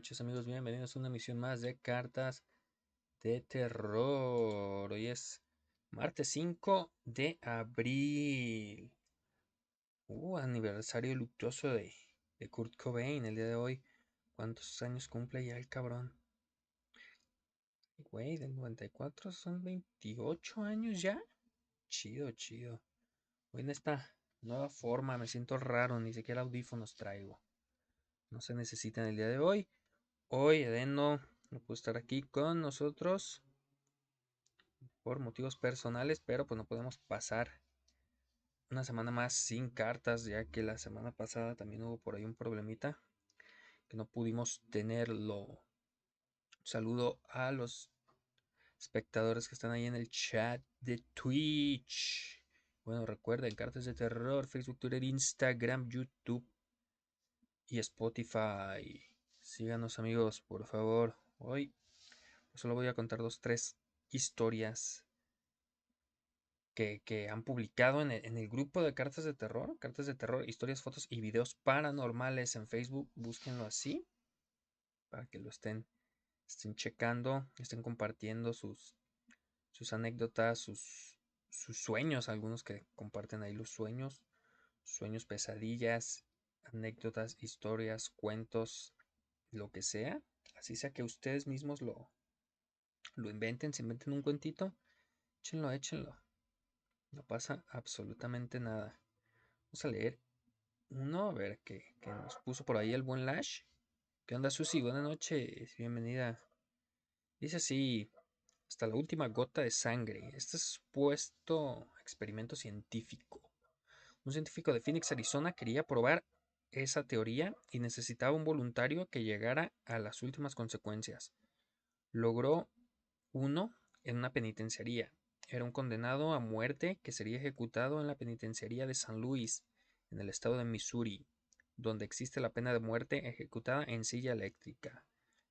noches amigos, bienvenidos a una emisión más de Cartas de Terror. Hoy es martes 5 de abril. Aniversario luctuoso de Kurt Cobain el día de hoy. ¿Cuántos años cumple ya el cabrón? Güey, del 94 son 28 años ya. Chido, chido. Hoy en esta nueva forma me siento raro, ni siquiera audífonos traigo. No se necesitan el día de hoy. Hoy Edeno no pudo estar aquí con nosotros por motivos personales, pero pues no podemos pasar una semana más sin cartas, ya que la semana pasada también hubo por ahí un problemita que no pudimos tenerlo. Saludo a los espectadores que están ahí en el chat de Twitch. Bueno, recuerden, Cartas de Terror, Facebook, Twitter, Instagram, YouTube y Spotify. Síganos amigos, por favor. Hoy solo voy a contar dos, tres historias que han publicado en el grupo de Cartas de Terror, historias, fotos y videos paranormales en Facebook. Búsquenlo así para que lo estén checando, estén compartiendo sus anécdotas, sus sueños, algunos que comparten ahí los sueños, pesadillas, anécdotas, historias, cuentos, lo que sea. Así sea que ustedes mismos lo inventen, se inventen un cuentito, échenlo. No pasa absolutamente nada. Vamos a leer uno, a ver qué nos puso por ahí el buen Lash. ¿Qué onda, Susi? Buenas noches, bienvenida. Dice así, hasta la última gota de sangre. Este es supuesto experimento científico. Un científico de Phoenix, Arizona, quería probar esa teoría y necesitaba un voluntario que llegara a las últimas consecuencias. Logró uno en una penitenciaría. Era un condenado a muerte que sería ejecutado en la penitenciaría de San Luis, en el estado de Missouri, donde existe la pena de muerte ejecutada en silla eléctrica.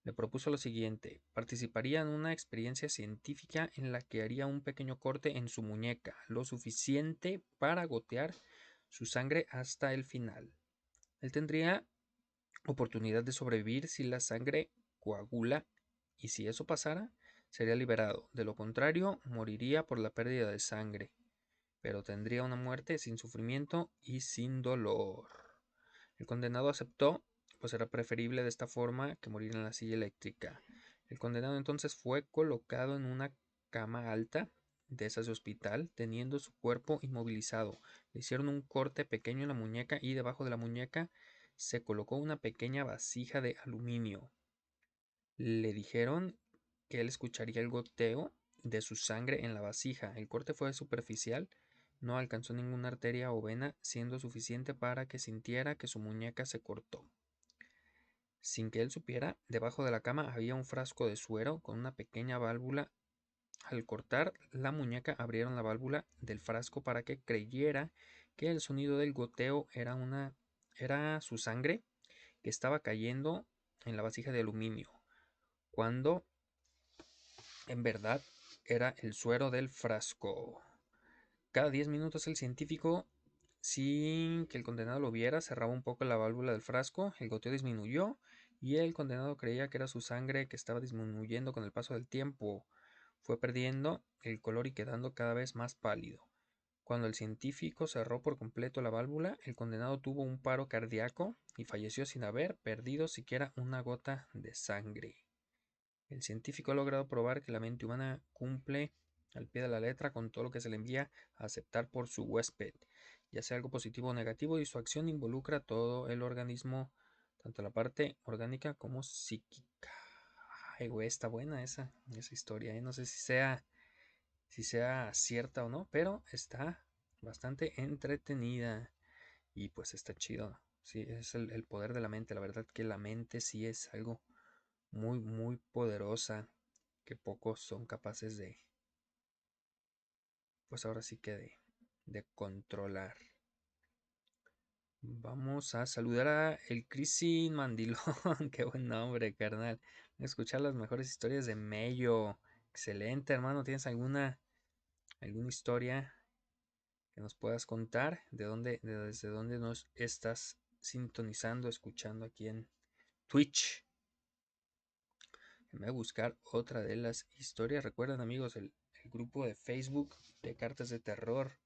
Le propuso lo siguiente: participaría en una experiencia científica en la que haría un pequeño corte en su muñeca, lo suficiente para gotear su sangre hasta el final. Él tendría oportunidad de sobrevivir si la sangre coagula, y si eso pasara, sería liberado. De lo contrario, moriría por la pérdida de sangre, pero tendría una muerte sin sufrimiento y sin dolor. El condenado aceptó, pues era preferible de esta forma que morir en la silla eléctrica. El condenado entonces fue colocado en una cama alta de esas de hospital, teniendo su cuerpo inmovilizado. Le hicieron un corte pequeño en la muñeca y debajo de la muñeca se colocó una pequeña vasija de aluminio. Le dijeron que él escucharía el goteo de su sangre en la vasija. El corte fue superficial, no alcanzó ninguna arteria o vena, siendo suficiente para que sintiera que su muñeca se cortó. Sin que él supiera, debajo de la cama había un frasco de suero con una pequeña válvula. Al cortar la muñeca abrieron la válvula del frasco para que creyera que el sonido del goteo era su sangre que estaba cayendo en la vasija de aluminio, cuando en verdad era el suero del frasco. Cada 10 minutos el científico, sin que el condenado lo viera, cerraba un poco la válvula del frasco, el goteo disminuyó y el condenado creía que era su sangre que estaba disminuyendo con el paso del tiempo. Fue perdiendo el color y quedando cada vez más pálido. Cuando el científico cerró por completo la válvula, el condenado tuvo un paro cardíaco y falleció sin haber perdido siquiera una gota de sangre. El científico ha logrado probar que la mente humana cumple al pie de la letra con todo lo que se le envía a aceptar por su huésped, ya sea algo positivo o negativo, y su acción involucra todo el organismo, tanto la parte orgánica como psíquica. Ay, güey, está buena esa historia, ¿eh? No sé si sea cierta o no, pero está bastante entretenida y pues está chido. Sí, es el poder de la mente. La verdad que la mente sí es algo muy, muy poderosa que pocos son capaces pues ahora sí que de controlar. Vamos a saludar a el Crisin Mandilón. Qué buen nombre, carnal. Escuchar las mejores historias de Mello. Excelente, hermano. ¿Tienes alguna historia que nos puedas contar? ¿Desde dónde nos estás sintonizando, escuchando aquí en Twitch? Déjenme buscar otra de las historias. Recuerden, amigos, el grupo de Facebook de cartas de terror,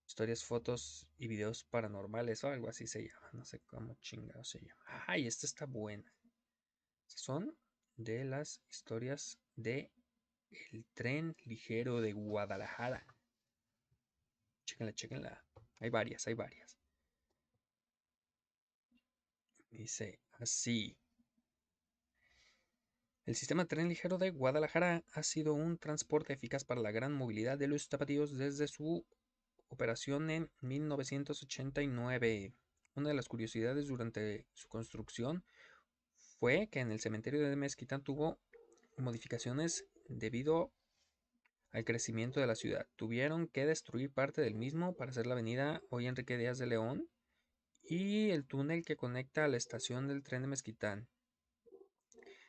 historias, fotos y videos paranormales o algo así se llama. No sé cómo chingado se llama. Ay, esta está buena. Son de las historias de el tren ligero de Guadalajara. Chéquenla, chéquenla. Hay varias, hay varias. Dice así. El sistema tren ligero de Guadalajara ha sido un transporte eficaz para la gran movilidad de los tapatíos desde su operación en 1989. Una de las curiosidades durante su construcción fue que en el cementerio de Mezquitán tuvo modificaciones debido al crecimiento de la ciudad. Tuvieron que destruir parte del mismo para hacer la avenida hoy Enrique Díaz de León y el túnel que conecta a la estación del tren de Mezquitán.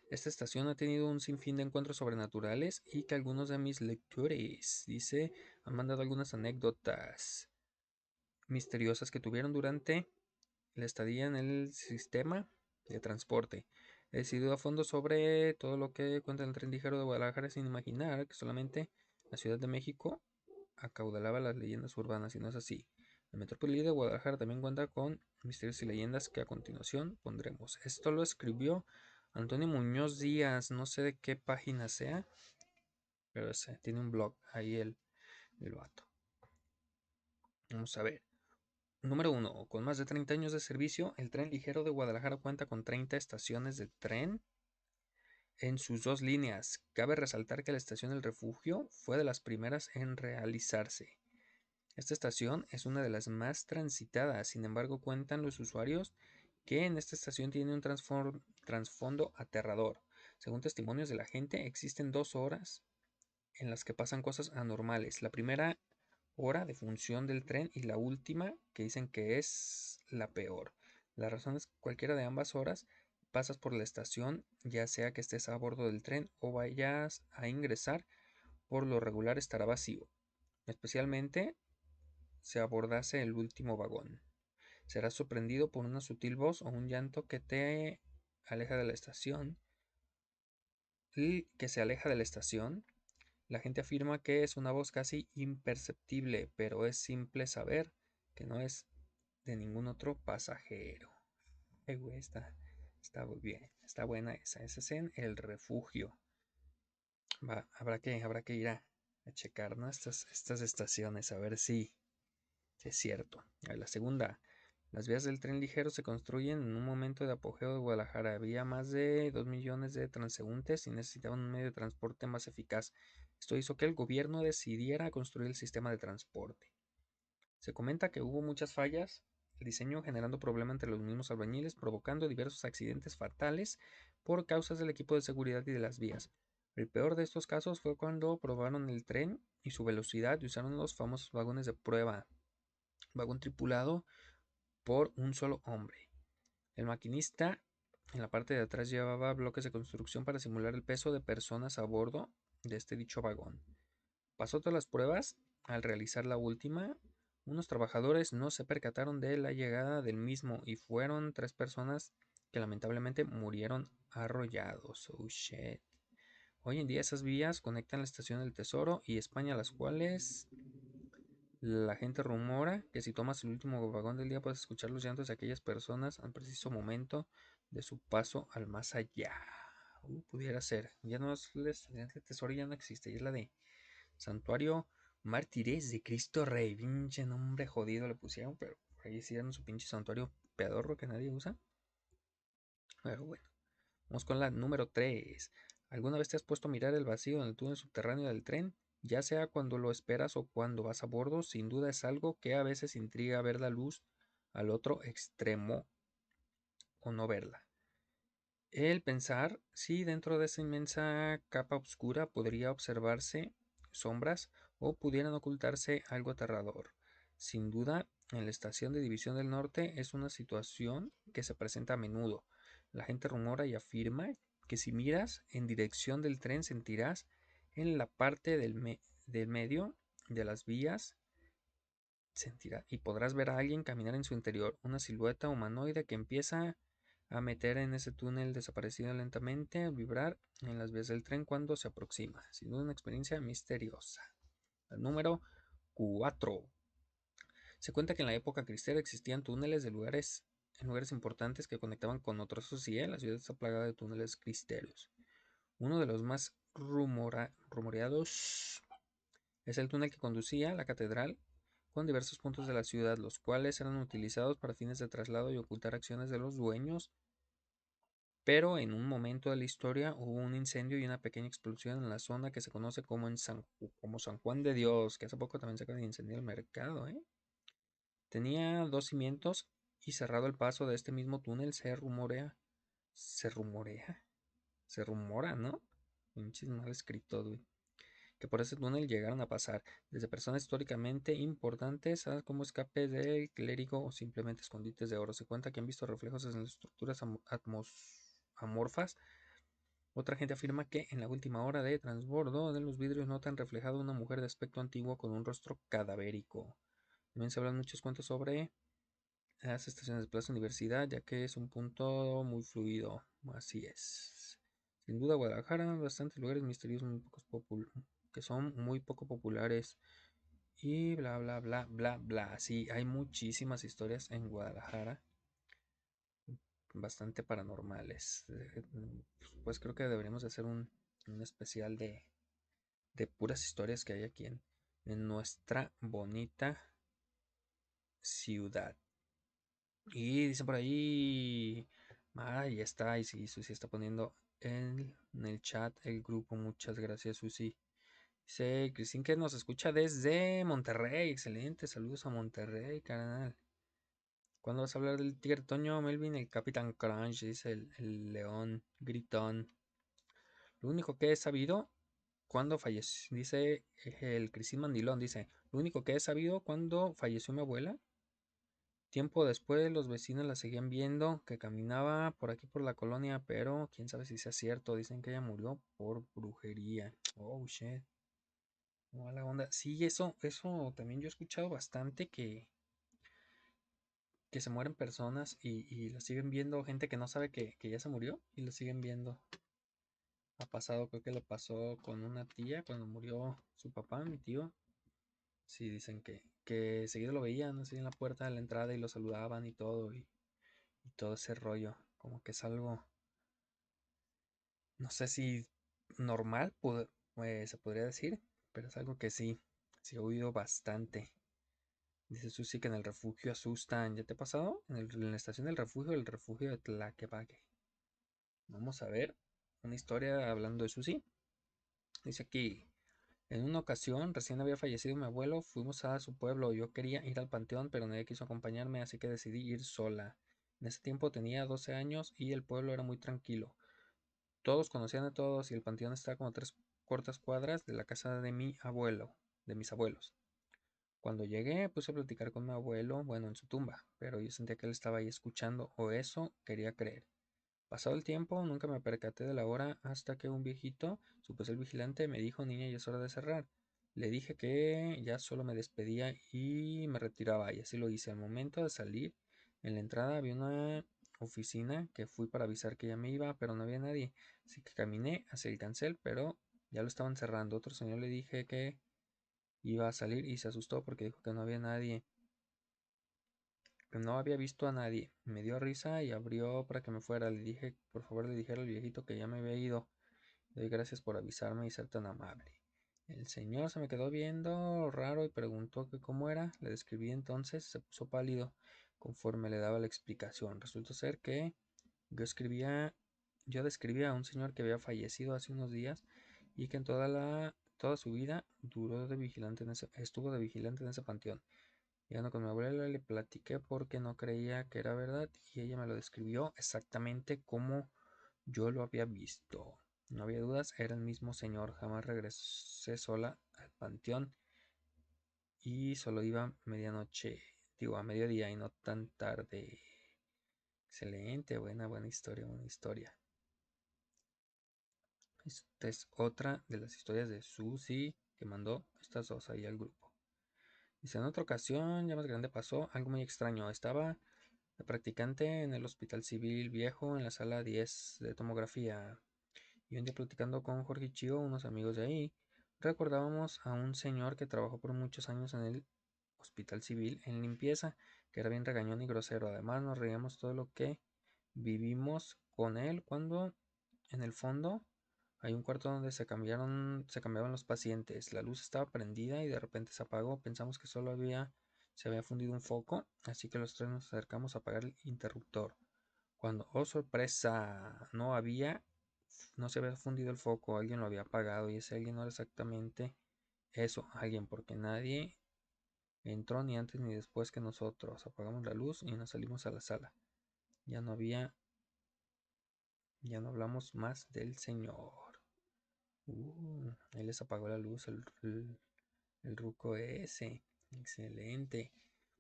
Esta estación ha tenido un sinfín de encuentros sobrenaturales y que algunos de mis lectores, dice, han mandado algunas anécdotas misteriosas que tuvieron durante la estadía en el sistema de transporte. He decidido a fondo sobre todo lo que cuenta el tren ligero de Guadalajara sin imaginar que solamente la Ciudad de México acaudalaba las leyendas urbanas, y no es así. La metrópoli de Guadalajara también cuenta con misterios y leyendas que a continuación pondremos. Esto lo escribió Antonio Muñoz Díaz, no sé de qué página sea, pero tiene un blog ahí el vato. Vamos a ver. Número 1. Con más de 30 años de servicio, el tren ligero de Guadalajara cuenta con 30 estaciones de tren en sus dos líneas. Cabe resaltar que la estación del Refugio fue de las primeras en realizarse. Esta estación es una de las más transitadas, sin embargo cuentan los usuarios que en esta estación tiene un trasfondo aterrador. Según testimonios de la gente, existen 2 horas en las que pasan cosas anormales. La primera hora de función del tren y la última, que dicen que es la peor. La razón es que cualquiera de ambas horas pasas por la estación, ya sea que estés a bordo del tren o vayas a ingresar, por lo regular estará vacío. Especialmente si abordase el último vagón. Serás sorprendido por una sutil voz o un llanto que te aleja de la estación y que se aleja de la estación. La gente afirma que es una voz casi imperceptible, pero es simple saber que no es de ningún otro pasajero. Güey, está muy bien, está buena esa. Esa es en El Refugio. Habrá que ir a checar, ¿no? Estas estaciones, a ver si es cierto. La segunda, las vías del tren ligero se construyen en un momento de apogeo de Guadalajara. Había más de 2 millones de transeúntes y necesitaban un medio de transporte más eficaz. Esto hizo que el gobierno decidiera construir el sistema de transporte. Se comenta que hubo muchas fallas, el diseño generando problemas entre los mismos albañiles, provocando diversos accidentes fatales por causas del equipo de seguridad y de las vías. El peor de estos casos fue cuando probaron el tren y su velocidad y usaron los famosos vagones de prueba, vagón tripulado por un solo hombre. El maquinista en la parte de atrás llevaba bloques de construcción para simular el peso de personas a bordo de este dicho vagón. Pasó todas las pruebas. Al realizar la última, unos trabajadores no se percataron de la llegada del mismo y fueron 3 personas que lamentablemente murieron arrollados. Oh shit. Hoy en día esas vías conectan la estación del Tesoro y España, las cuales la gente rumora que si tomas el último vagón del día puedes escuchar los llantos de aquellas personas al preciso momento de su paso al más allá. Pudiera ser. Ya no es el Tesoro, ya no existe. Ya es la de Santuario Mártires de Cristo Rey. Pinche nombre jodido le pusieron, pero por ahí hicieron su pinche santuario pedorro que nadie usa. Pero bueno, vamos con la número 3. ¿Alguna vez te has puesto a mirar el vacío en el túnel subterráneo del tren? Ya sea cuando lo esperas o cuando vas a bordo, sin duda es algo que a veces intriga ver la luz al otro extremo o no verla. El pensar si dentro de esa inmensa capa oscura podría observarse sombras o pudieran ocultarse algo aterrador. Sin duda, en la estación de División del Norte es una situación que se presenta a menudo. La gente rumora y afirma que si miras en dirección del tren sentirás en la parte del medio de las vías y podrás ver a alguien caminar en su interior, una silueta humanoide que empieza a meter en ese túnel desaparecido lentamente, al vibrar en las vías del tren cuando se aproxima. Sin duda una experiencia misteriosa. El número 4. Se cuenta que en la época cristera existían túneles en lugares importantes que conectaban con otros. Eso sí, la ciudad está plagada de túneles cristeros. Uno de los más rumoreados es el túnel que conducía a la catedral con diversos puntos de la ciudad, los cuales eran utilizados para fines de traslado y ocultar acciones de los dueños. Pero en un momento de la historia hubo un incendio y una pequeña explosión en la zona que se conoce como San Juan de Dios, que hace poco también se acaba de incendiar el mercado, ¿eh? Tenía 2 cimientos y cerrado el paso de este mismo túnel se rumora, ¿no? Pinches mal escrito, güey. Que por ese túnel llegaron a pasar desde personas históricamente importantes a como escape del clérigo o simplemente escondites de oro. Se cuenta que han visto reflejos en las estructuras amorfas. Otra gente afirma que en la última hora de transbordo de los vidrios notan reflejado una mujer de aspecto antiguo con un rostro cadavérico. También se hablan muchos cuentos sobre las estaciones de Plaza Universidad, ya que es un punto muy fluido. Así es. Sin duda, Guadalajara, bastantes lugares misteriosos que son muy poco populares. Y bla, bla, bla, bla, bla. Sí, hay muchísimas historias en Guadalajara, bastante paranormales. Pues creo que deberíamos hacer un especial de puras historias que hay aquí en nuestra bonita ciudad. Y dicen por ahí. Ya está. Y sí, Susi está poniendo en el chat el grupo. Muchas gracias, Susi. Dice Cristín que nos escucha desde Monterrey. Excelente. Saludos a Monterrey, carnal. ¿Cuándo vas a hablar del Tigre Toño, Melvin? El Capitán Crunch, dice el León Gritón. Lo único que he sabido cuando falleció, dice el Cristín Mandilón, dice, lo único que he sabido cuando falleció mi abuela. Tiempo después los vecinos la seguían viendo que caminaba por aquí por la colonia, pero quién sabe si sea cierto. Dicen que ella murió por brujería. Oh, shit. Mala onda. Sí, eso también yo he escuchado bastante que se mueren personas y la siguen viendo gente que no sabe que ya se murió y la siguen viendo. Ha pasado, creo que le pasó con una tía cuando murió su papá, mi tío. Sí, dicen que seguido lo veían así en la puerta de la entrada y lo saludaban y todo. Y todo ese rollo. Como que es algo, no sé si normal, se podría decir, pero es algo que sí he oído bastante. Dice Susi que en el refugio asustan. ¿Ya te ha pasado? En la estación del refugio, el refugio de Tlaquepaque. Vamos a ver una historia hablando de Susi. Dice aquí, en una ocasión, recién había fallecido mi abuelo, fuimos a su pueblo. Yo quería ir al panteón, pero nadie quiso acompañarme, así que decidí ir sola. En ese tiempo tenía 12 años y el pueblo era muy tranquilo. Todos conocían a todos y el panteón estaba como a 3 cortas cuadras de la casa de mi abuelo, de mis abuelos. Cuando llegué, puse a platicar con mi abuelo, bueno, en su tumba, pero yo sentía que él estaba ahí escuchando, o eso quería creer. Pasado el tiempo, nunca me percaté de la hora hasta que un viejito, supo ser el vigilante, me dijo, niña, ya es hora de cerrar. Le dije que ya solo me despedía y me retiraba, y así lo hice. Al momento de salir, en la entrada había una oficina que fui para avisar que ya me iba, pero no había nadie. Así que caminé hacia el cancel, pero ya lo estaban cerrando. Otro señor le dije que iba a salir y se asustó porque dijo que no había nadie, que no había visto a nadie. Me dio risa y abrió para que me fuera. Le dije, por favor, le dijera al viejito que ya me había ido. Le doy gracias por avisarme y ser tan amable. El señor se me quedó viendo raro y preguntó que cómo era. Le describí entonces, se puso pálido conforme le daba la explicación. Resultó ser que yo escribía, yo describía a un señor que había fallecido hace unos días y que en toda su vida estuvo de vigilante en ese panteón. Llegando con mi abuela le platiqué porque no creía que era verdad y ella me lo describió exactamente como yo lo había visto. No había dudas, era el mismo señor. Jamás regresé sola al panteón y solo iba a mediodía y no tan tarde. Excelente, buena historia, buena historia. Esta es otra de las historias de Susi que mandó estas dos ahí al grupo. Dice, en otra ocasión, ya más grande pasó algo muy extraño. Estaba de practicante en el Hospital Civil Viejo en la sala 10 de tomografía. Y un día platicando con Jorge y Chio, unos amigos de ahí, recordábamos a un señor que trabajó por muchos años en el Hospital Civil en limpieza, que era bien regañón y grosero. Además nos reíamos todo lo que vivimos con él cuando en el fondo hay un cuarto donde se cambiaban los pacientes. La luz estaba prendida y de repente se apagó. Pensamos que se había fundido un foco, así que los tres nos acercamos a apagar el interruptor. Cuando, oh sorpresa, no se había fundido el foco, alguien lo había apagado y ese alguien no era exactamente eso, alguien, porque nadie entró ni antes ni después que nosotros. Apagamos la luz y nos salimos a la sala. Ya no había, ya no hablamos más del señor. Él les apagó la luz, el ruco ese. Excelente.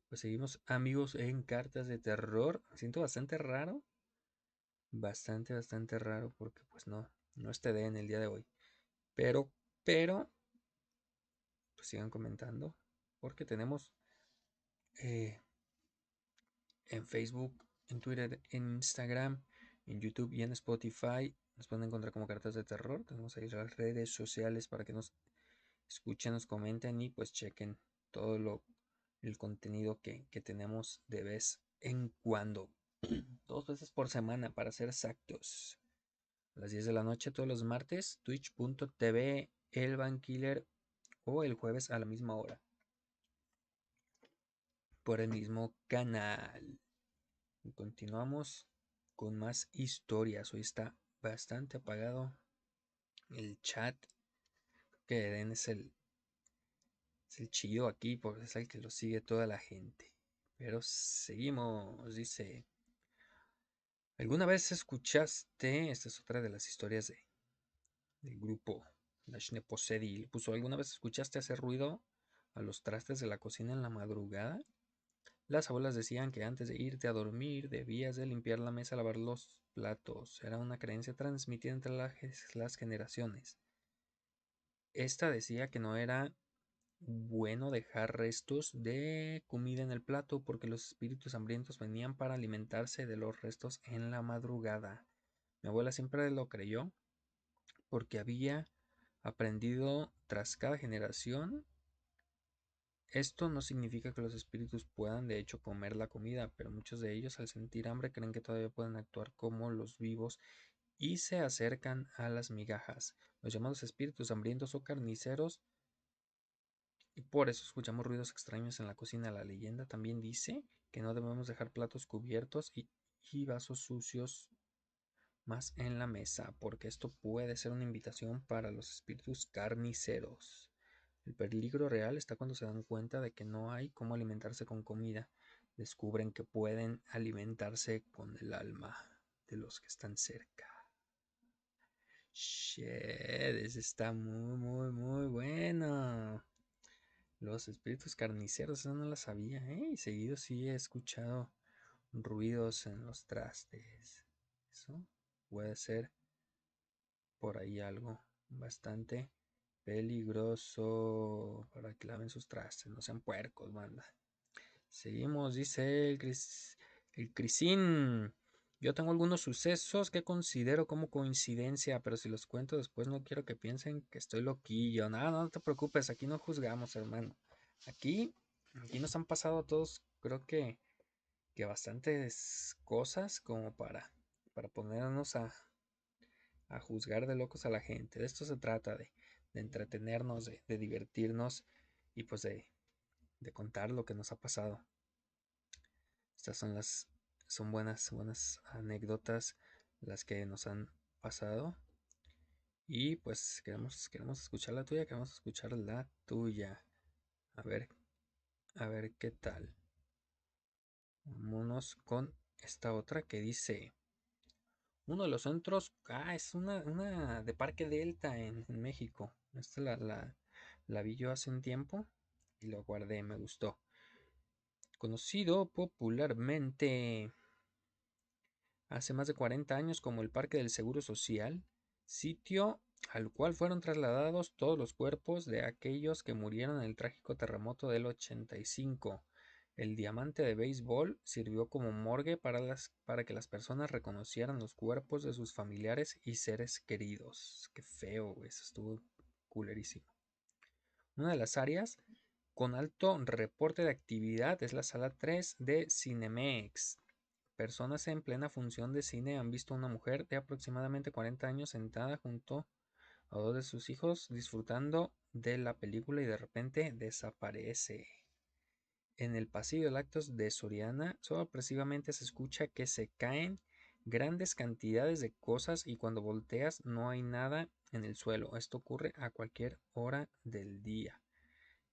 Pues seguimos amigos en cartas de terror. Siento bastante raro. Bastante raro porque pues no es TD en el día de hoy. Pero, pues sigan comentando. Porque tenemos eh, en Facebook, en Twitter, en Instagram, en YouTube y en Spotify. Nos pueden encontrar como cartas de terror. Tenemos ahí las redes sociales para que nos escuchen, nos comenten y pues chequen todo el contenido que tenemos de vez en cuando. 2 veces por semana para ser exactos. A las 10 de la noche todos los martes, twitch.tv elvankiller o el jueves a la misma hora por el mismo canal. Y continuamos con más historias. Hoy está bastante apagado el chat. Que Den es el chido aquí porque es el que lo sigue toda la gente. Pero seguimos, dice. ¿Alguna vez escuchaste? Esta es otra de las historias del grupo Dashne Posedi. Puso, ¿alguna vez escuchaste hacer ruido a los trastes de la cocina en la madrugada? Las abuelas decían que antes de irte a dormir debías de limpiar la mesa, lavar los platos. Era una creencia transmitida entre las generaciones. Esta decía que no era bueno dejar restos de comida en el plato porque los espíritus hambrientos venían para alimentarse de los restos en la madrugada. Mi abuela siempre lo creyó porque había aprendido tras cada generación. Esto no significa que los espíritus puedan de hecho comer la comida, pero muchos de ellos al sentir hambre creen que todavía pueden actuar como los vivos y se acercan a las migajas. Los llamados espíritus hambrientos o carniceros, y por eso escuchamos ruidos extraños en la cocina. La leyenda también dice que no debemos dejar platos cubiertos y vasos sucios más en la mesa, porque esto puede ser una invitación para los espíritus carniceros. El peligro real está cuando se dan cuenta de que no hay cómo alimentarse con comida. Descubren que pueden alimentarse con el alma de los que están cerca. Shit, ese está muy bueno. Los espíritus carniceros, eso no lo sabía, ¿eh? Y seguido sí he escuchado ruidos en los trastes. Eso puede ser por ahí algo bastante peligroso para que laven sus trastes, no sean puercos, banda. Seguimos, dice el Crisín. Yo tengo algunos sucesos que considero como coincidencia, pero si los cuento después no quiero que piensen que estoy loquillo. Nada, no te preocupes, aquí no juzgamos, hermano. Aquí nos han pasado a todos, creo que bastantes cosas como para ponernos a juzgar de locos a la gente. De esto se trata, de entretenernos, de divertirnos y pues de contar lo que nos ha pasado. Estas son buenas anécdotas las que nos han pasado. Y pues queremos escuchar la tuya, queremos escuchar la tuya. A ver, a ver qué tal. Vámonos con esta otra que dice: uno de los centros, es una de Parque Delta en México. Esta la vi yo hace un tiempo y lo guardé, me gustó. Conocido popularmente hace más de 40 años como el Parque del Seguro Social, sitio al cual fueron trasladados todos los cuerpos de aquellos que murieron en el trágico terremoto del 85. El diamante de béisbol sirvió como morgue para que las personas reconocieran los cuerpos de sus familiares y seres queridos. Qué feo, güey. Eso estuvo culerísimo. Una de las áreas con alto reporte de actividad es la sala 3 de Cinemex. Personas en plena función de cine han visto a una mujer de aproximadamente 40 años sentada junto a dos de sus hijos disfrutando de la película y de repente desaparece. En el pasillo de actos de Soriana sorpresivamente se escucha que se caen grandes cantidades de cosas y cuando volteas no hay nada en el suelo. Esto ocurre a cualquier hora del día.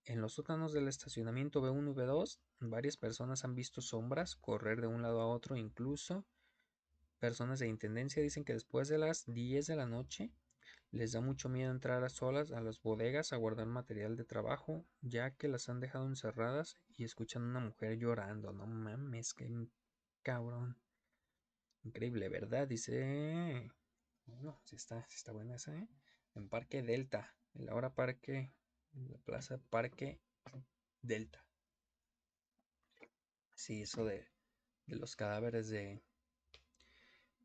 En los sótanos del estacionamiento B1 y B2, varias personas han visto sombras correr de un lado a otro, incluso personas de intendencia dicen que después de las 10 de la noche les da mucho miedo entrar a solas a las bodegas a guardar material de trabajo, ya que las han dejado encerradas y escuchan a una mujer llorando. No mames, qué cabrón. Increíble, ¿verdad? Dice. Bueno, sí está buena esa, ¿eh? En Parque Delta, el ahora Parque, la Plaza Parque Delta. Sí, eso de los cadáveres de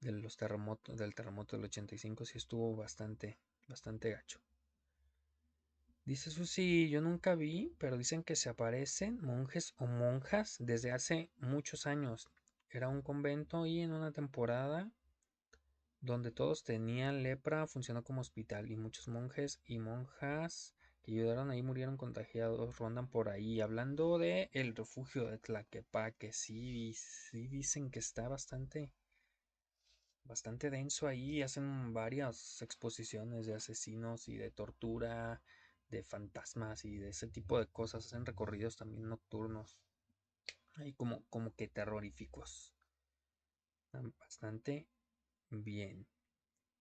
los terremotos, del terremoto del 85 sí estuvo bastante gacho. Dice Susi, yo nunca vi, pero dicen que se aparecen monjes o monjas desde hace muchos años. Era un convento y en una temporada donde todos tenían lepra funcionó como hospital y muchos monjes y monjas que ayudaron ahí murieron contagiados, rondan por ahí. Hablando de el refugio de Tlaquepaque, sí dicen que está bastante denso ahí, hacen varias exposiciones de asesinos y de tortura, de fantasmas y de ese tipo de cosas, hacen recorridos también nocturnos, ahí como que terroríficos. Están bastante bien.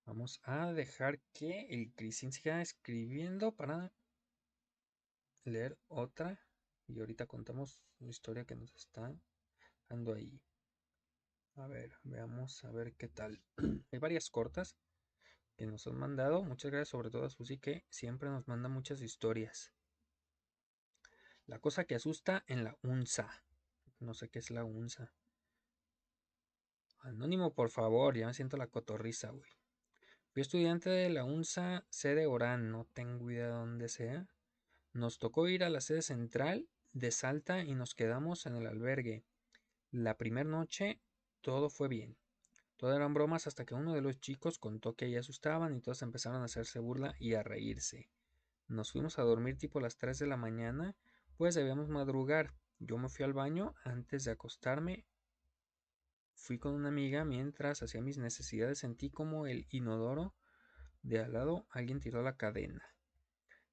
Vamos a dejar que el Crisin siga escribiendo para leer otra y ahorita contamos la historia que nos está dando ahí. A ver, veamos a ver qué tal. Hay varias cortas que nos han mandado. Muchas gracias sobre todo a Susi que siempre nos manda muchas historias. La cosa que asusta en la UNSA. No sé qué es la UNSA. Anónimo, por favor, ya me siento la cotorriza, güey. Fui estudiante de la UNSA sede Orán, no tengo idea de dónde sea. Nos tocó ir a la sede central de Salta y nos quedamos en el albergue. La primera noche todo fue bien. Todo eran bromas hasta que uno de los chicos contó que ahí asustaban y todos empezaron a hacerse burla y a reírse. Nos fuimos a dormir tipo las 3 de la mañana, pues debíamos madrugar. Yo me fui al baño antes de acostarme. Fui con una amiga mientras hacía mis necesidades. Sentí como el inodoro de al lado alguien tiró la cadena.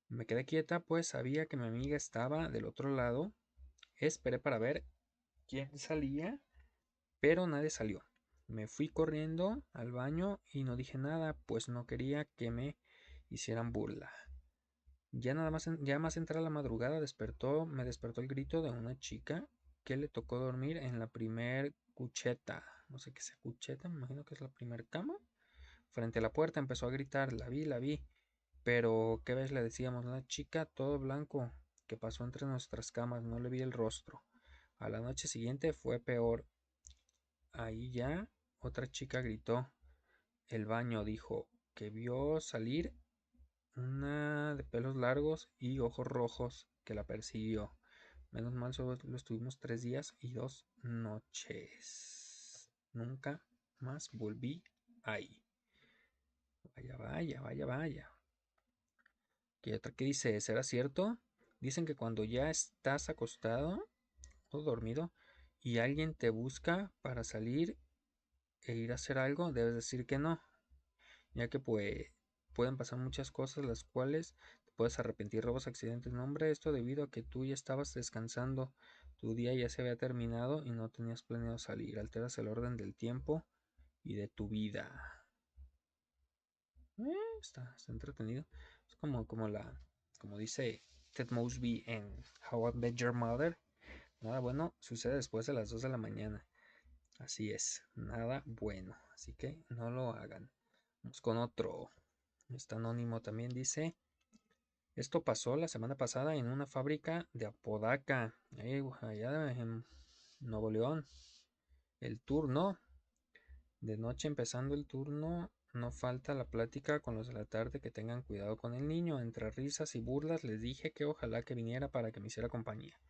Me quedé quieta, pues sabía que mi amiga estaba del otro lado. Esperé para ver quién salía, pero nadie salió. Me fui corriendo al baño y no dije nada, pues no quería que me hicieran burla. Ya más entrar a la madrugada me despertó el grito de una chica que le tocó dormir en la primer cucheta. No sé qué sea cucheta, me imagino que es la primer cama. Frente a la puerta empezó a gritar, la vi. Pero, ¿qué ves? Le decíamos, una chica todo blanco que pasó entre nuestras camas, no le vi el rostro. A la noche siguiente fue peor. Ahí ya otra chica gritó. El baño dijo que vio salir una de pelos largos y ojos rojos que la persiguió. Menos mal solo lo estuvimos 3 días y 2 noches. Nunca más volví ahí. Vaya. ¿Qué otra que dice? ¿Será cierto? Dicen que cuando ya estás acostado o dormido y alguien te busca para salir e ir a hacer algo, debes decir que no, ya que pueden pasar muchas cosas las cuales te puedes arrepentir, robos, accidentes, no hombre, esto debido a que tú ya estabas descansando, tu día ya se había terminado y no tenías planeado salir, alteras el orden del tiempo y de tu vida. Está entretenido. Es como dice Ted Mosby en How I Met Your Mother, nada bueno sucede después de las 2 de la mañana. Así es, nada bueno. Así que no lo hagan. Vamos con otro. Este anónimo también dice: Esto pasó la semana pasada en una fábrica de Apodaca, allá en Nuevo León. El turno, de noche empezando el turno, no falta la plática con los de la tarde que tengan cuidado con el niño. Entre risas y burlas les dije que ojalá que viniera para que me hiciera compañía.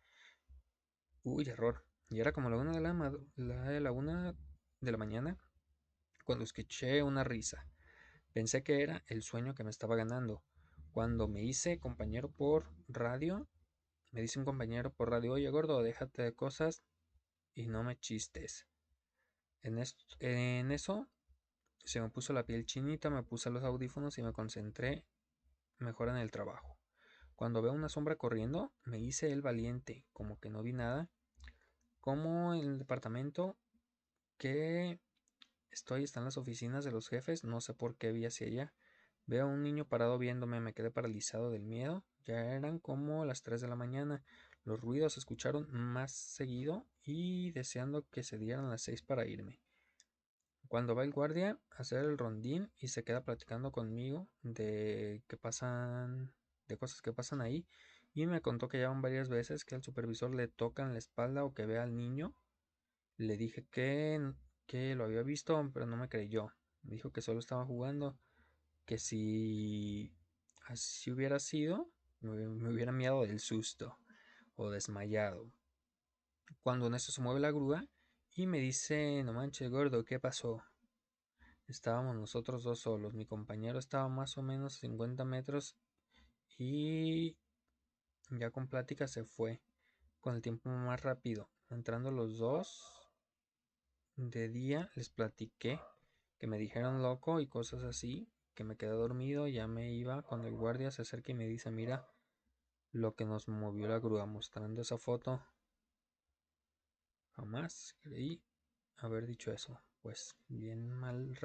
Uy, error. Y era como la una de la mañana cuando escuché una risa. Pensé que era el sueño que me estaba ganando. Cuando me hice compañero por radio, me dice un compañero por radio, oye gordo, déjate de cosas y no me chistes. En eso se me puso la piel chinita, me puse los audífonos y me concentré mejor en el trabajo. Cuando veo una sombra corriendo, me hice el valiente, como que no vi nada. Como en el departamento que están las oficinas de los jefes, no sé por qué vi hacia allá. Veo a un niño parado viéndome, me quedé paralizado del miedo. Ya eran como las 3 de la mañana. Los ruidos se escucharon más seguido y deseando que se dieran las 6 para irme. Cuando va el guardia a hacer el rondín y se queda platicando conmigo de cosas que pasan ahí, y me contó que ya van varias veces que al supervisor le tocan la espalda o que ve al niño. Le dije que lo había visto, pero no me creyó. Me dijo que solo estaba jugando, que si así hubiera sido, me hubiera miado del susto o desmayado. Cuando en eso se mueve la grúa y me dice, no manches, gordo, ¿qué pasó? Estábamos nosotros dos solos. Mi compañero estaba más o menos a 50 metros y ya con plática se fue. Con el tiempo más rápido. Entrando los dos de día les platiqué que me dijeron loco y cosas así, que me quedé dormido, ya me iba cuando el guardia se acerca y me dice, mira lo que nos movió la grúa, mostrando esa foto. Jamás creí haber dicho eso, pues bien mal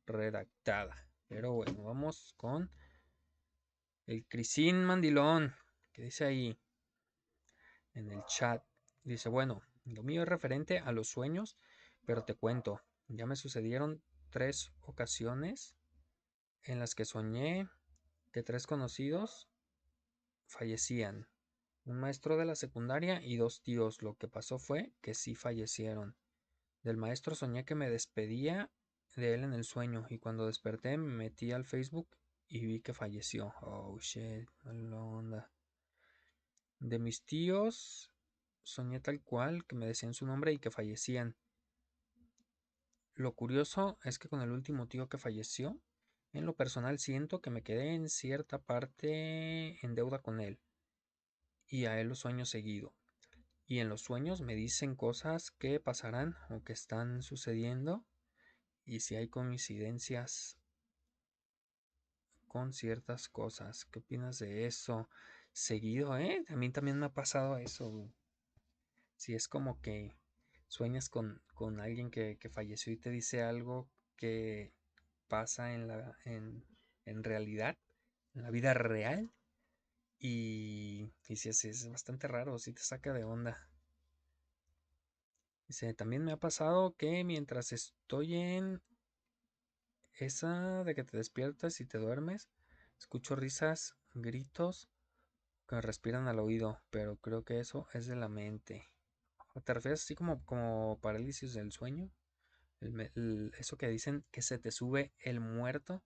redactada. Pero bueno, vamos con el Crisín Mandilón, que dice ahí en el chat. Dice, bueno, lo mío es referente a los sueños, pero te cuento, ya me sucedieron 3 ocasiones en las que soñé que 3 conocidos fallecían. Un maestro de la secundaria y 2 tíos. Lo que pasó fue que sí fallecieron. Del maestro soñé que me despedía de él en el sueño y cuando desperté me metí al Facebook y vi que falleció. Oh shit, mala onda. De mis tíos soñé tal cual que me decían su nombre y que fallecían. Lo curioso es que con el último tío que falleció, en lo personal siento que me quedé en cierta parte en deuda con él y a él lo sueño seguido. Y en los sueños me dicen cosas que pasarán o que están sucediendo y si hay coincidencias con ciertas cosas. ¿Qué opinas de eso? Seguido, ¿eh? A mí también me ha pasado eso. Si es como que sueñas con alguien que falleció y te dice algo que pasa en realidad, en la vida real. Y si es bastante raro, si te saca de onda. Dice, también me ha pasado que mientras estoy en esa de que te despiertas y te duermes, escucho risas, gritos que me respiran al oído, pero creo que eso es de la mente. ¿Te refieres así como parálisis del sueño? Eso que dicen que se te sube el muerto.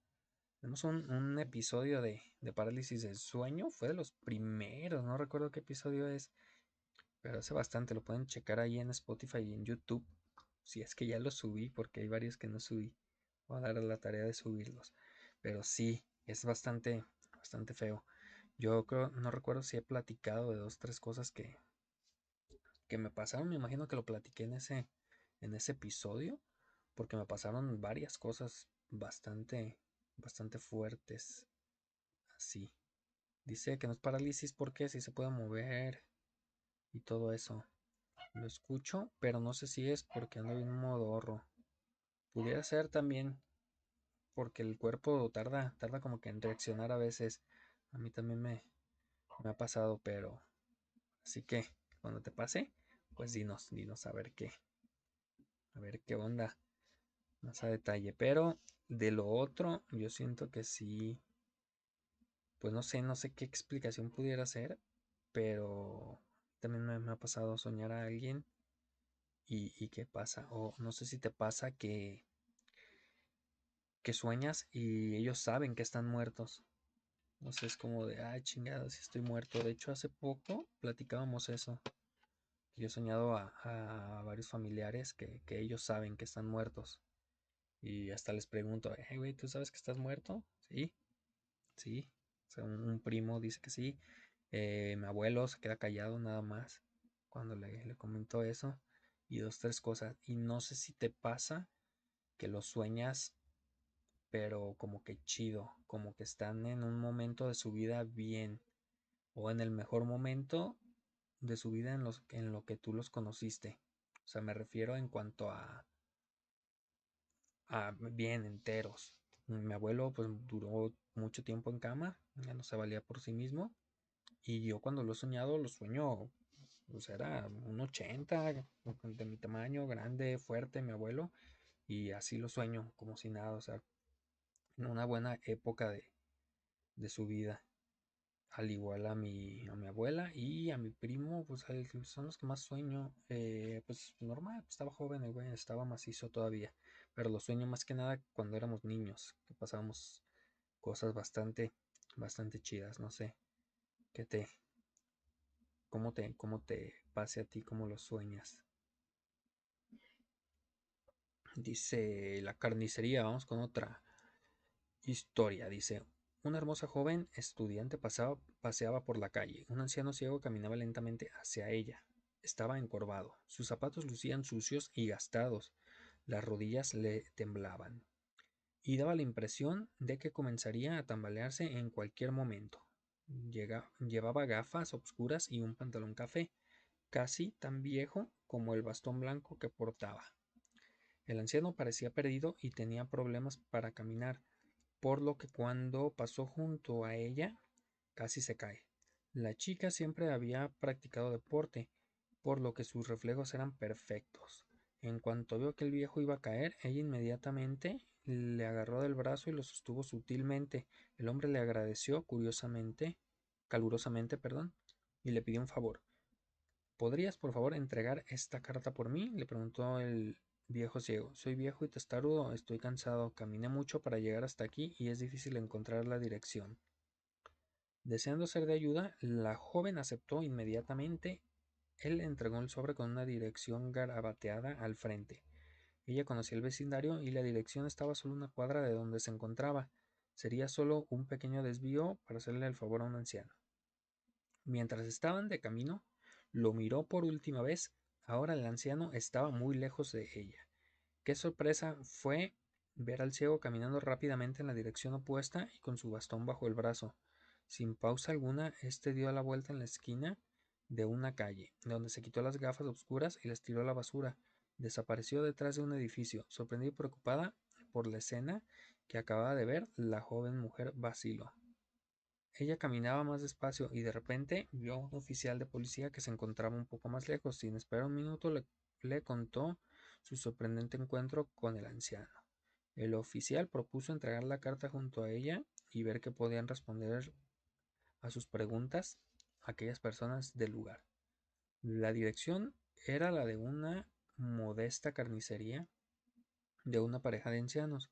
Tenemos un episodio de parálisis del sueño, fue de los primeros, no recuerdo qué episodio es, pero hace bastante, lo pueden checar ahí en Spotify y en YouTube, si es que ya lo subí, porque hay varios que no subí. Voy a dar la tarea de subirlos. Pero sí, es bastante feo. Yo creo, no recuerdo si he platicado de 2, 3 cosas que me pasaron. Me imagino que lo platiqué en ese episodio. Porque me pasaron varias cosas bastante fuertes. Así. Dice que no es parálisis porque sí se puede mover y todo eso. Lo escucho, pero no sé si es porque ando en un modorro. Pudiera ser también porque el cuerpo tarda como que en reaccionar a veces. A mí también me ha pasado, pero así que cuando te pase, pues dinos a ver qué onda, más a detalle. Pero de lo otro, yo siento que sí, pues no sé qué explicación pudiera ser, pero también me ha pasado soñar a alguien y qué pasa. O no sé si te pasa que sueñas y ellos saben que están muertos. No sé, es como de, ay, chingada, si estoy muerto. De hecho, hace poco platicábamos eso. Yo he soñado a varios familiares que ellos saben que están muertos. Y hasta les pregunto, hey, güey, ¿tú sabes que estás muerto? Sí, sí. O sea, un primo dice que sí. Mi abuelo se queda callado nada más cuando le comento eso. Y dos, tres cosas. Y no sé si te pasa que lo sueñas, pero como que chido, como que están en un momento de su vida bien, o en el mejor momento de su vida en lo que tú los conociste. O sea, me refiero en cuanto a bien enteros. Mi abuelo pues duró mucho tiempo en cama, ya no se valía por sí mismo. Y yo cuando lo he soñado, lo sueño, pues era un 80 de mi tamaño, grande, fuerte, mi abuelo. Y así lo sueño, como si nada, o sea, en una buena época de su vida. Al igual a mi abuela y a mi primo, pues son los que más sueño. Pues normal, pues, estaba joven, el güey estaba macizo todavía. Pero lo sueño más que nada cuando éramos niños, que pasábamos cosas bastante chidas. No sé, qué te, cómo te pase a ti, cómo lo sueñas. Dice la carnicería, vamos con otra historia. Dice, una hermosa joven estudiante paseaba por la calle. Un anciano ciego caminaba lentamente hacia ella. Estaba encorvado. Sus zapatos lucían sucios y gastados. Las rodillas le temblaban. Y daba la impresión de que comenzaría a tambalearse en cualquier momento. Llevaba gafas oscuras y un pantalón café, casi tan viejo como el bastón blanco que portaba. El anciano parecía perdido y tenía problemas para caminar, por lo que cuando pasó junto a ella casi se cae. La chica siempre había practicado deporte, por lo que sus reflejos eran perfectos. En cuanto vio que el viejo iba a caer, ella inmediatamente le agarró del brazo y lo sostuvo sutilmente. El hombre le agradeció calurosamente, perdón, y le pidió un favor. ¿Podrías, por favor, entregar esta carta por mí? Le preguntó el viejo ciego. Soy viejo y testarudo, estoy cansado, caminé mucho para llegar hasta aquí y es difícil encontrar la dirección. Deseando ser de ayuda, la joven aceptó inmediatamente. Él le entregó el sobre con una dirección garabateada al frente. Ella conocía el vecindario y la dirección estaba solo una cuadra de donde se encontraba. Sería solo un pequeño desvío para hacerle el favor a un anciano. Mientras estaban de camino, lo miró por última vez. Ahora el anciano estaba muy lejos de ella. Qué sorpresa fue ver al ciego caminando rápidamente en la dirección opuesta y con su bastón bajo el brazo. Sin pausa alguna, este dio la vuelta en la esquina de una calle, donde se quitó las gafas oscuras y las tiró a la basura. Desapareció detrás de un edificio. Sorprendida y preocupada por la escena que acababa de ver, la joven mujer vaciló. Ella caminaba más despacio y de repente vio a un oficial de policía que se encontraba un poco más lejos. Sin esperar un minuto le contó su sorprendente encuentro con el anciano. El oficial propuso entregar la carta junto a ella y ver qué podían responder a sus preguntas aquellas personas del lugar. La dirección era la de una modesta carnicería de una pareja de ancianos.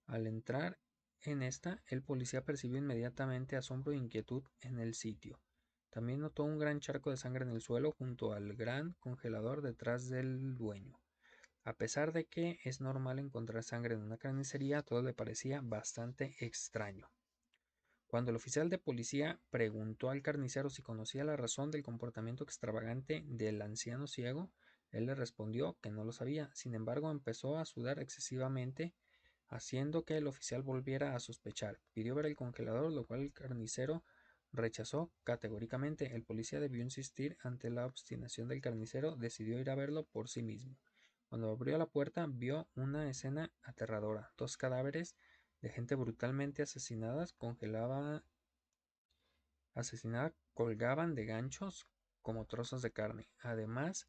Al entrar en esta, el policía percibió inmediatamente asombro e inquietud en el sitio. También notó un gran charco de sangre en el suelo junto al gran congelador detrás del dueño. A pesar de que es normal encontrar sangre en una carnicería, todo le parecía bastante extraño. Cuando el oficial de policía preguntó al carnicero si conocía la razón del comportamiento extravagante del anciano ciego, él le respondió que no lo sabía. Sin embargo, empezó a sudar excesivamente, haciendo que el oficial volviera a sospechar. Pidió ver el congelador, lo cual el carnicero rechazó categóricamente. El policía debió insistir ante la obstinación del carnicero, decidió ir a verlo por sí mismo. Cuando abrió la puerta, vio una escena aterradora. Dos cadáveres de gente brutalmente asesinada colgaban de ganchos como trozos de carne. Además,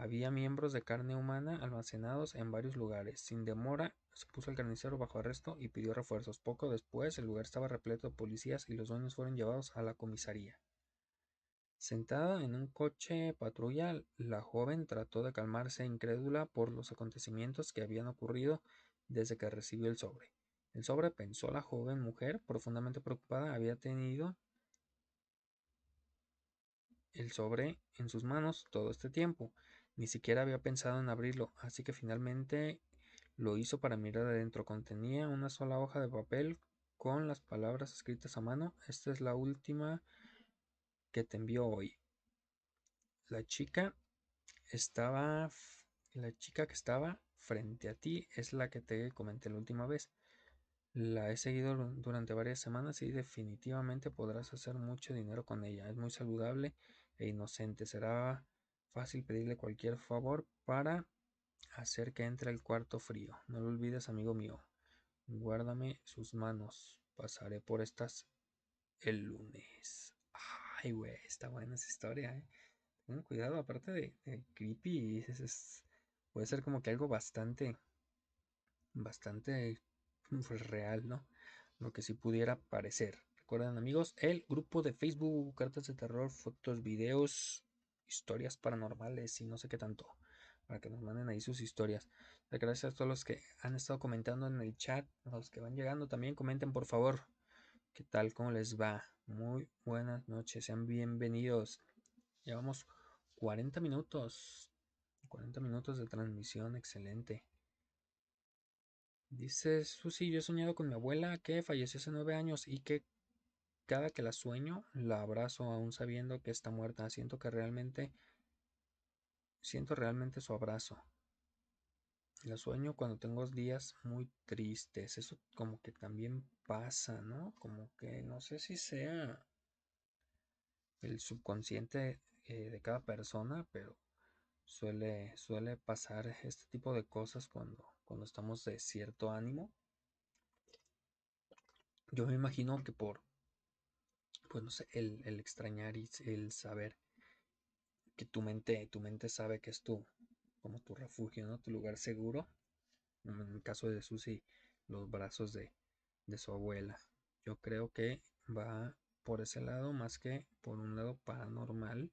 Había miembros de carne humana almacenados en varios lugares. Sin demora, se puso el carnicero bajo arresto y pidió refuerzos. Poco después, el lugar estaba repleto de policías y los dueños fueron llevados a la comisaría. Sentada en un coche patrulla, la joven trató de calmarse, incrédula por los acontecimientos que habían ocurrido desde que recibió el sobre. El sobre, pensó la joven mujer, profundamente preocupada, había tenido el sobre en sus manos todo este tiempo. Ni siquiera había pensado en abrirlo, así que finalmente lo hizo para mirar adentro. Contenía una sola hoja de papel con las palabras escritas a mano. Esta es la última que te envió hoy. La chica estaba... La chica que estaba frente a ti es la que te comenté la última vez. La he seguido durante varias semanas y definitivamente podrás hacer mucho dinero con ella. Es muy saludable e inocente. Será fácil pedirle cualquier favor para hacer que entre al cuarto frío. No lo olvides, amigo mío. Guárdame sus manos. Pasaré por estas el lunes. Ay, güey, está buena esa historia, eh. Ten cuidado, aparte de creepy, puede ser como que algo bastante pues, real, ¿no? Lo que sí pudiera parecer. Recuerden, amigos, el grupo de Facebook, cartas de terror, fotos, videos, historias paranormales y no sé qué tanto, para que nos manden ahí sus historias. Gracias a todos los que han estado comentando en el chat, a los que van llegando también, comenten por favor. ¿Qué tal? ¿Cómo les va? Muy buenas noches, sean bienvenidos. Llevamos 40 minutos. 40 minutos de transmisión, excelente. Dice Susi, yo he soñado con mi abuela que falleció hace 9 años y que cada que la sueño la abrazo aún sabiendo que está muerta. Siento realmente su abrazo. La sueño cuando tengo días muy tristes. Eso como que también pasa, ¿no? Como que no sé si sea el subconsciente de cada persona, pero suele pasar este tipo de cosas cuando estamos de cierto ánimo. Yo me imagino que pues no sé, el extrañar y el saber que tu mente sabe que es como tu refugio, ¿no? Tu lugar seguro. En el caso de Susi, los brazos de su abuela. Yo creo que va por ese lado más que por un lado paranormal,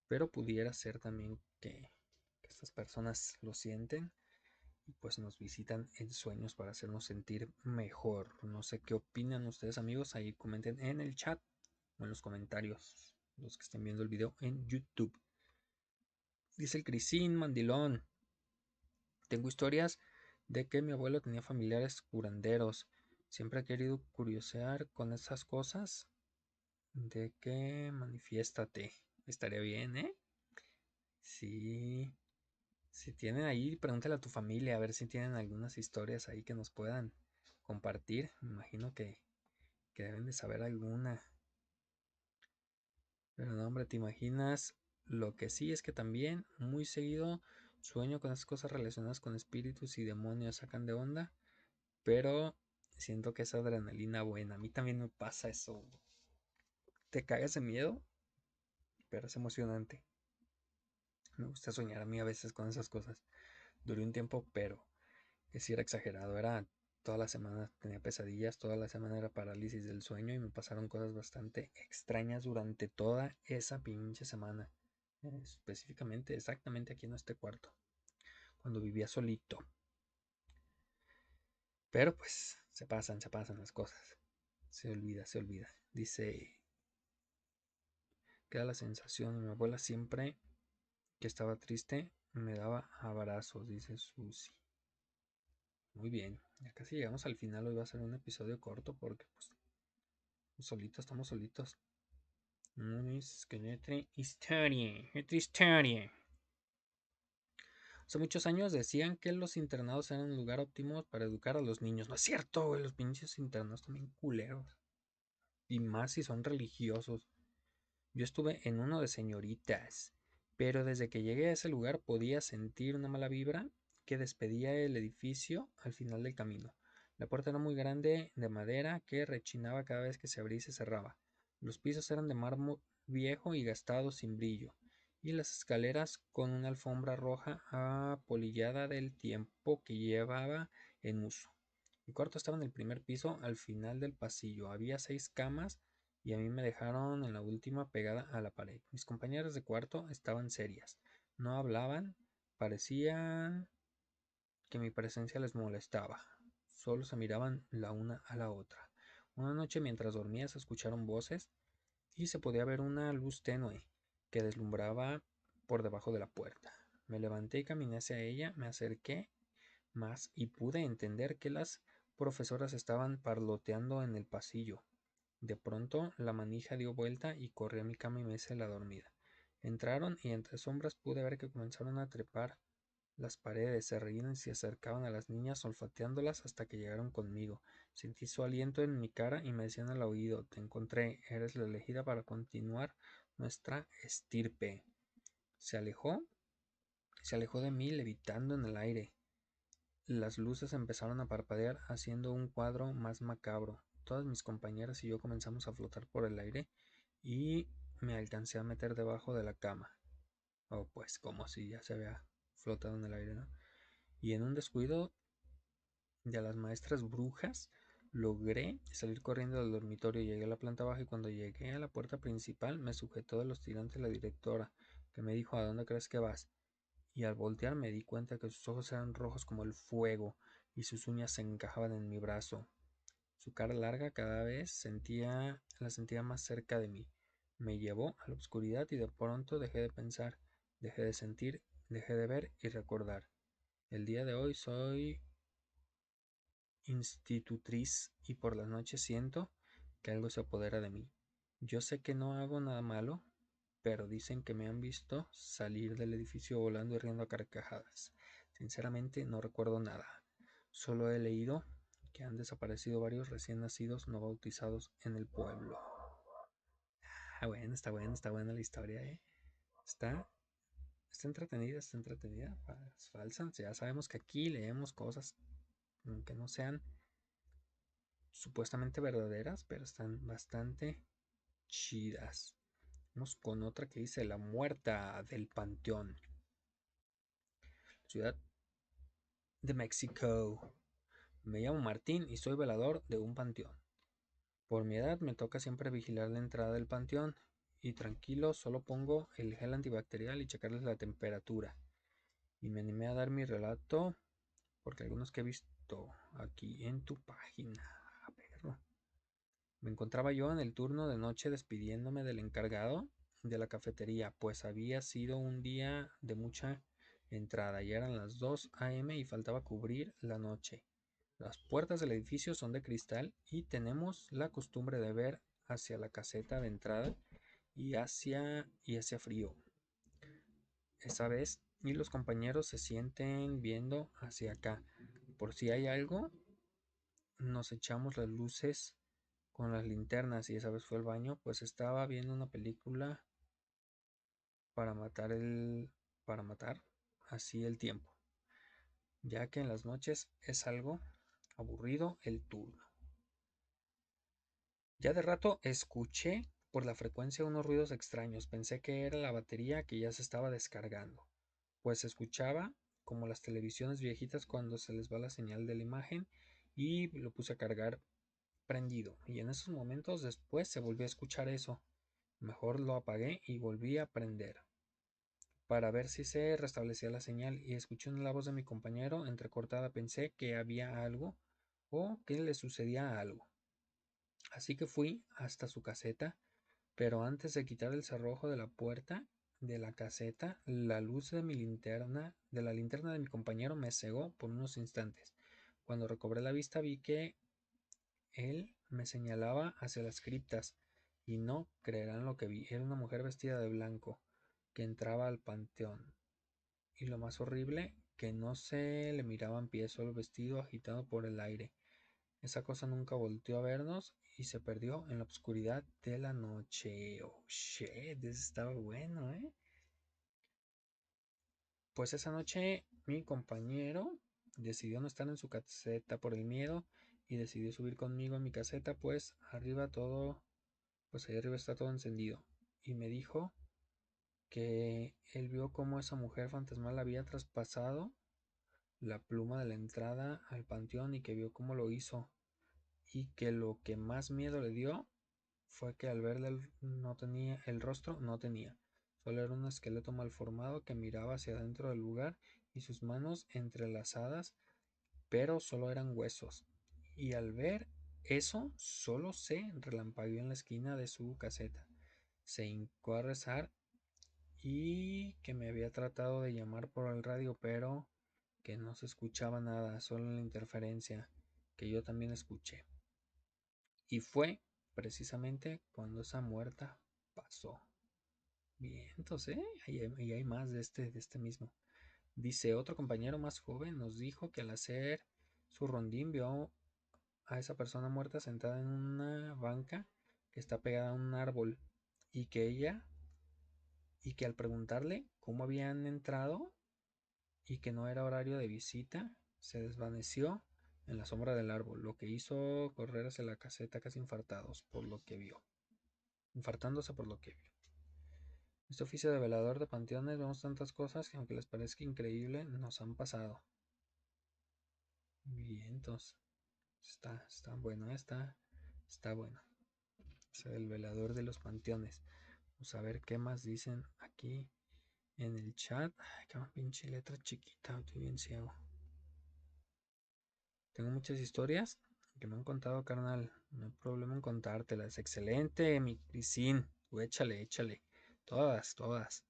pero pudiera ser también que estas personas lo sienten y pues nos visitan en sueños para hacernos sentir mejor. No sé qué opinan ustedes, amigos, ahí comenten en el chat o en los comentarios, los que estén viendo el video en YouTube. Dice el Crisín Mandilón, tengo historias de que mi abuelo tenía familiares curanderos. Siempre he querido curiosear con esas cosas. De que manifiéstate. Estaría bien, ¿eh? Sí. Si tienen ahí, pregúntale a tu familia a ver si tienen algunas historias ahí que nos puedan compartir. Me imagino que deben de saber alguna. Pero no, hombre, ¿te imaginas? Lo que sí es que también muy seguido sueño con esas cosas relacionadas con espíritus y demonios sacan de onda. Pero siento que es adrenalina buena. A mí también me pasa eso. Te cagas de miedo, pero es emocionante. Me gusta soñar a mí a veces con esas cosas. Duré un tiempo, pero que sí era exagerado. Era toda la semana tenía pesadillas, toda la semana era parálisis del sueño y me pasaron cosas bastante extrañas durante toda esa pinche semana. Específicamente, exactamente aquí en este cuarto, cuando vivía solito. Pero pues se pasan las cosas. Se olvida, se olvida. Dice, queda la sensación, mi abuela siempre que estaba triste me daba abrazos, dice Susi. Muy bien, ya casi llegamos al final. Hoy va a ser un episodio corto porque pues solitos, estamos solitos. Es que otra historia. Hace muchos años decían que los internados eran un lugar óptimo para educar a los niños. No es cierto, güey, los pinches internados también culeros. Y más si son religiosos. Yo estuve en uno de señoritas, pero desde que llegué a ese lugar podía sentir una mala vibra que despedía el edificio al final del camino. La puerta era muy grande, de madera, que rechinaba cada vez que se abría y se cerraba. Los pisos eran de mármol viejo y gastado sin brillo, y las escaleras con una alfombra roja apolillada del tiempo que llevaba en uso. Mi cuarto estaba en el primer piso, al final del pasillo. Había 6 camas y a mí me dejaron en la última pegada a la pared. Mis compañeras de cuarto estaban serias. No hablaban, parecían que mi presencia les molestaba. Solo se miraban la una a la otra. Una noche mientras dormía se escucharon voces y se podía ver una luz tenue que deslumbraba por debajo de la puerta. Me levanté y caminé hacia ella, me acerqué más y pude entender que las profesoras estaban parloteando en el pasillo. De pronto la manija dio vuelta y corrí a mi cama y me hice la dormida. Entraron y entre sombras pude ver que comenzaron a trepar las paredes, se reían y se acercaban a las niñas olfateándolas hasta que llegaron conmigo. Sentí su aliento en mi cara y me decían al oído: te encontré, eres la elegida para continuar nuestra estirpe. Se alejó, se alejó de mí levitando en el aire. Las luces empezaron a parpadear haciendo un cuadro más macabro. Todas mis compañeras y yo comenzamos a flotar por el aire y me alcancé a meter debajo de la cama. Oh, pues como si ya se había flotado en el aire, ¿no? Y en un descuido de las maestras brujas logré salir corriendo del dormitorio. Llegué a la planta baja y cuando llegué a la puerta principal me sujetó de los tirantes la directora, que me dijo: ¿a dónde crees que vas? Y al voltear me di cuenta que sus ojos eran rojos como el fuego y sus uñas se encajaban en mi brazo. Su cara larga cada vez la sentía más cerca de mí. Me llevó a la oscuridad y de pronto dejé de pensar, dejé de sentir, dejé de ver y recordar. El día de hoy soy institutriz y por las noches siento que algo se apodera de mí. Yo sé que no hago nada malo, pero dicen que me han visto salir del edificio volando y riendo a carcajadas. Sinceramente no recuerdo nada. Solo he leído que han desaparecido varios recién nacidos no bautizados en el pueblo. Ah, bueno, está buena la historia, ¿eh? Está, está entretenida, está entretenida. Es falsa. Ya sabemos que aquí leemos cosas que no sean supuestamente verdaderas, pero están bastante chidas. Vamos con otra que dice: La Muerta del Panteón. Ciudad de México. Me llamo Martín y soy velador de un panteón. Por mi edad me toca siempre vigilar la entrada del panteón y tranquilo solo pongo el gel antibacterial y checarles la temperatura. Y me animé a dar mi relato porque algunos que he visto aquí en tu página. A ver. Me encontraba yo en el turno de noche despidiéndome del encargado de la cafetería, pues había sido un día de mucha entrada. Ya eran las 2 a.m. y faltaba cubrir la noche. Las puertas del edificio son de cristal y tenemos la costumbre de ver hacia la caseta de entrada y hacia frío. Esa vez y los compañeros se sienten viendo hacia acá. Por si hay algo, nos echamos las luces con las linternas y esa vez fue al baño, pues estaba viendo una película para matar así el tiempo, ya que en las noches es algo aburrido el turno. Ya de rato escuché por la frecuencia unos ruidos extraños, pensé que era la batería que ya se estaba descargando, pues escuchaba como las televisiones viejitas cuando se les va la señal de la imagen y lo puse a cargar prendido y en esos momentos después se volvió a escuchar eso. Mejor lo apagué y volví a prender para ver si se restablecía la señal y escuché la voz de mi compañero entrecortada. Pensé que había algo o que le sucedía algo. Así que fui hasta su caseta, pero antes de quitar el cerrojo de la puerta de la caseta, la luz de la linterna de mi compañero me cegó por unos instantes. Cuando recobré la vista vi que él me señalaba hacia las criptas y no creerán lo que vi. Era una mujer vestida de blanco que entraba al panteón. Y lo más horrible, que no se le miraban pies, solo vestido agitado por el aire. Esa cosa nunca volteó a vernos y se perdió en la oscuridad de la noche. Oh shit, ese estaba bueno, ¿eh? Pues esa noche mi compañero decidió no estar en su caseta por el miedo y decidió subir conmigo en mi caseta, pues ahí arriba está todo encendido. Y me dijo que él vio cómo esa mujer fantasmal había traspasado la pluma de la entrada al panteón y que vio cómo lo hizo y que lo que más miedo le dio fue que al verle no tenía el rostro, no tenía, solo era un esqueleto mal formado que miraba hacia adentro del lugar y sus manos entrelazadas, pero solo eran huesos. Y al ver eso, solo se relampagueó en la esquina de su caseta. Se hincó a rezar y que me había tratado de llamar por el radio, pero que no se escuchaba nada, solo la interferencia que yo también escuché. Y fue precisamente cuando esa muerta pasó. Bien, entonces, ahí hay más de este mismo. Dice, otro compañero más joven nos dijo que al hacer su rondín vio a esa persona muerta sentada en una banca que está pegada a un árbol y que al preguntarle cómo habían entrado y que no era horario de visita, se desvaneció en la sombra del árbol, lo que hizo correr hacia la caseta casi infartados por lo que vio. Infartándose por lo que vio. Este oficio de velador de panteones vemos tantas cosas que aunque les parezca increíble, nos han pasado. Bien, entonces, está bueno, está bueno. Es el velador de los panteones. Vamos a ver qué más dicen aquí en el chat. Ay, qué pinche letra chiquita, estoy bien ciego. Tengo muchas historias que me han contado, carnal. No hay problema en contártelas. Excelente, mi Crisín. Tú échale, échale. Todas, todas.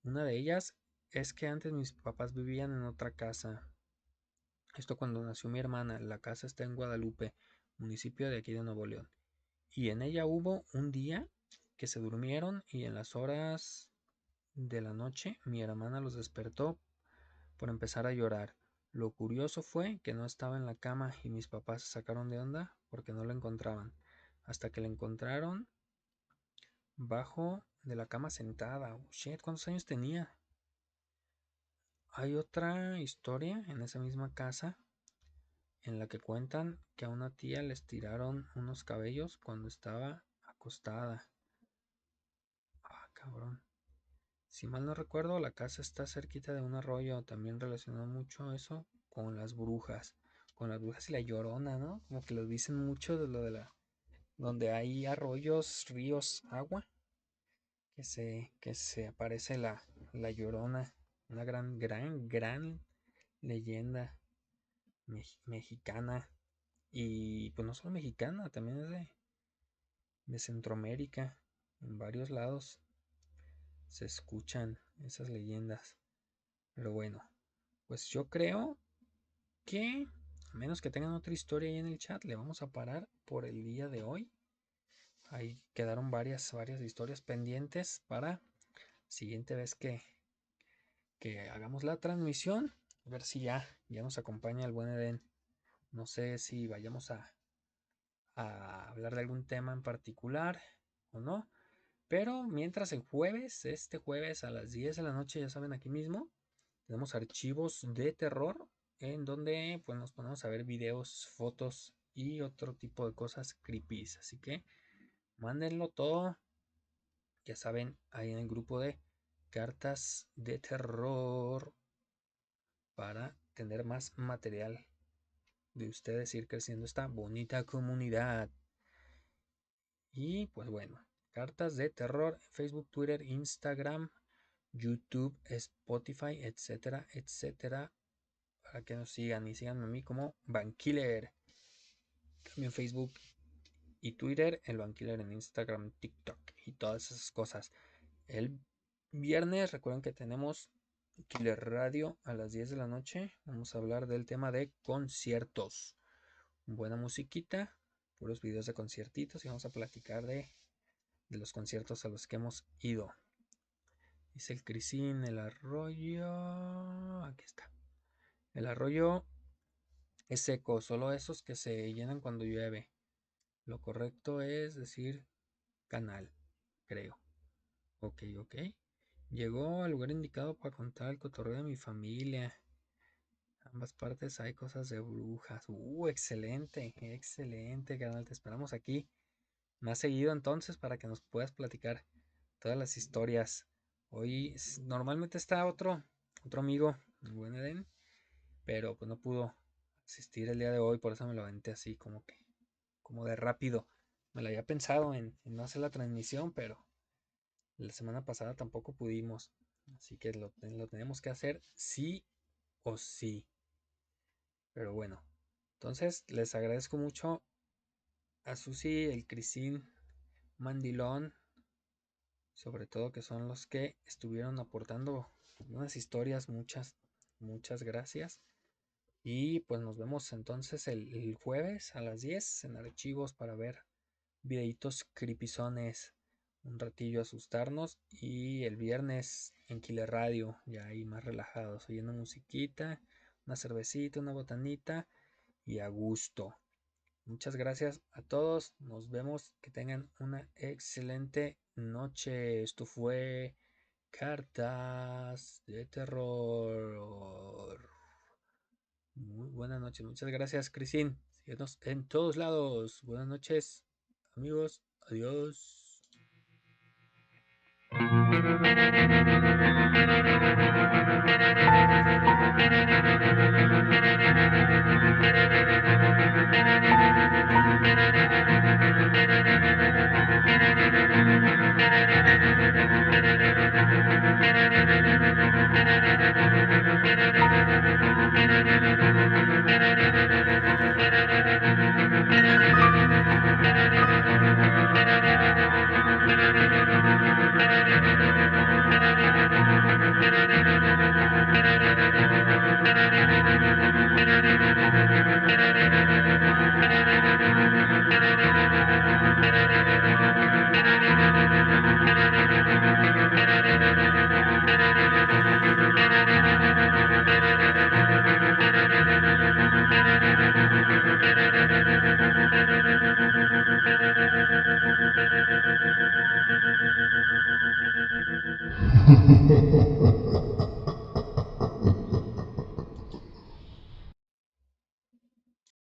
Una de ellas es que antes mis papás vivían en otra casa. Esto cuando nació mi hermana. La casa está en Guadalupe, municipio de aquí de Nuevo León. Y en ella hubo un día que se durmieron y en las horas de la noche mi hermana los despertó por empezar a llorar. Lo curioso fue que no estaba en la cama y mis papás se sacaron de onda porque no la encontraban. Hasta que la encontraron bajo de la cama sentada. Oh, shit, ¿cuántos años tenía? Hay otra historia en esa misma casa en la que cuentan que a una tía les tiraron unos cabellos cuando estaba acostada. Ah, cabrón. Si mal no recuerdo, la casa está cerquita de un arroyo. También relacionó mucho eso con las brujas. Con las brujas y la llorona, ¿no? Como que lo dicen mucho de lo de la... Donde hay arroyos, ríos, agua. Que se aparece la llorona. Una gran leyenda mexicana. Y pues no solo mexicana, también es de Centroamérica. En varios lados se escuchan esas leyendas. Pero bueno, pues yo creo que, a menos que tengan otra historia ahí en el chat, le vamos a parar por el día de hoy. Ahí quedaron varias historias pendientes para la siguiente vez que hagamos la transmisión. A ver si ya nos acompaña el buen Eden. No sé si vayamos a hablar de algún tema en particular o no. Pero mientras este jueves a las 10 de la noche, ya saben, aquí mismo, tenemos archivos de terror en donde pues nos ponemos a ver videos, fotos y otro tipo de cosas creepy. Así que mándenlo todo, ya saben, ahí en el grupo de cartas de terror para tener más material de ustedes, ir creciendo esta bonita comunidad. Y pues bueno, cartas de terror en Facebook, Twitter, Instagram, YouTube, Spotify, etcétera, etcétera, para que nos sigan y síganme a mí como Bankiller. También Facebook y Twitter, el Bankiller en Instagram, TikTok y todas esas cosas. El viernes recuerden que tenemos Killer Radio a las 10 de la noche. Vamos a hablar del tema de conciertos. Buena musiquita, puros videos de conciertitos y vamos a platicar de los conciertos a los que hemos ido. Dice el Crisín, el arroyo. Aquí está. El arroyo es seco, solo esos que se llenan cuando llueve. Lo correcto es decir canal, creo. Ok, ok. Llegó al lugar indicado para contar el cotorreo de mi familia. Ambas partes hay cosas de brujas. Excelente, excelente, canal. Te esperamos aquí más seguido entonces para que nos puedas platicar todas las historias Hoy normalmente está otro amigo, el buen Eden, pero pues no pudo asistir el día de hoy, por eso me lo aventé así como de rápido. Me lo había pensado en no hacer la transmisión, pero la semana pasada tampoco pudimos. Así que lo tenemos que hacer sí o sí. Pero bueno, entonces les agradezco mucho a Susi, el Crisín, Mandilón, sobre todo que son los que estuvieron aportando unas historias, muchas gracias. Y pues nos vemos entonces el jueves a las 10 en Archivos para ver videitos creepizones, un ratillo asustarnos. Y el viernes en Killer Radio, ya ahí más relajados, oyendo musiquita, una cervecita, una botanita y a gusto. Muchas gracias a todos. Nos vemos. Que tengan una excelente noche. Esto fue Cartas de Terror. Muy buenas noches. Muchas gracias, Crisín. Síguenos en todos lados. Buenas noches, amigos. Adiós.